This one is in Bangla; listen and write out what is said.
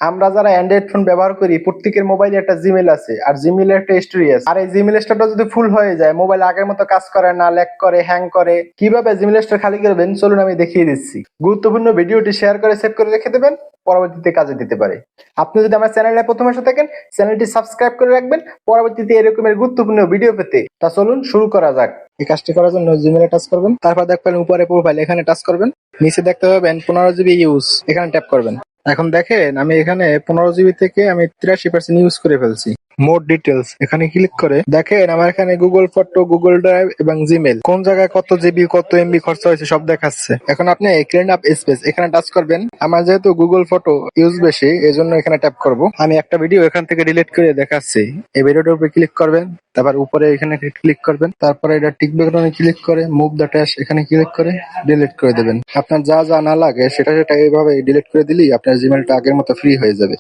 আমরা যারা অ্যান্ড্রয়েড ফোন ব্যবহার করি প্রত্যেকের মোবাইলে একটা জিমেল আছে, আর জিমেলের একটা স্টোরি আছে। আর এই জিমেল স্টোরটা যদি ফুল হয়ে যায়, মোবাইল আগের মতো কাজ করে না, ল্যাগ করে, হ্যাং করে, কিভাবে জিমেল স্টোর খালি করবেন চলুন আমি দেখিয়ে দিচ্ছি। গুরুত্বপূর্ণ ভিডিওটি শেয়ার করে সেভ করে রেখে দেবেন, পরবর্তীতে কাজে দিতে পারে। আপনি যদি আমার চ্যানেলে প্রথম এসে থাকেন, চ্যানেলটি সাবস্ক্রাইব করে রাখবেন পরবর্তীতে এরকমের গুরুত্বপূর্ণ ভিডিও পেতে। তা চলুন শুরু করা যাক। এই কাজটি করার জন্য জিমেলে টাচ করবেন, তারপর দেখবেন উপরে প্রোফাইল, এখানে টাচ করবেন, নিচে দেখতে পাবেন 15 GB ইউজ, এখানে ট্যাপ করবেন। এখন দেখেন আমি এখানে 15 GB থেকে আমি 83% ইউজ করে ফেলছি। মোর ডিটেলস এখানে ক্লিক করে দেখেন আমার এখানে গুগল ফটো, গুগল ড্রাইভ এবং জিমেল কোন জায়গায় কত জিবি কত এমবি খরচা হয়েছে সব দেখাচ্ছে। এখন আপনি ক্লিন আপ স্পেস এখানে টাচ করবেন। আমার যেহেতু গুগল ফটো ইউজ বেশি এজন্য এখানে ট্যাপ করব। আমি একটা ভিডিও এখান থেকে ডিলিট করে দেখাচ্ছি। এই ভিডিওটার উপরে ক্লিক করবেন, তারপর উপরে এখানে ক্লিক করবেন, তারপরে এটা টিক বাটনে ক্লিক করে মুভ দ্য ট্যাশ এখানে ক্লিক করে ডিলিট করে দেবেন। আপনার যা যা না লাগে সেটা এইভাবে ডিলিট করে দিলেই আপনার জিমেলটা আগের মতো ফ্রি হয়ে যাবে।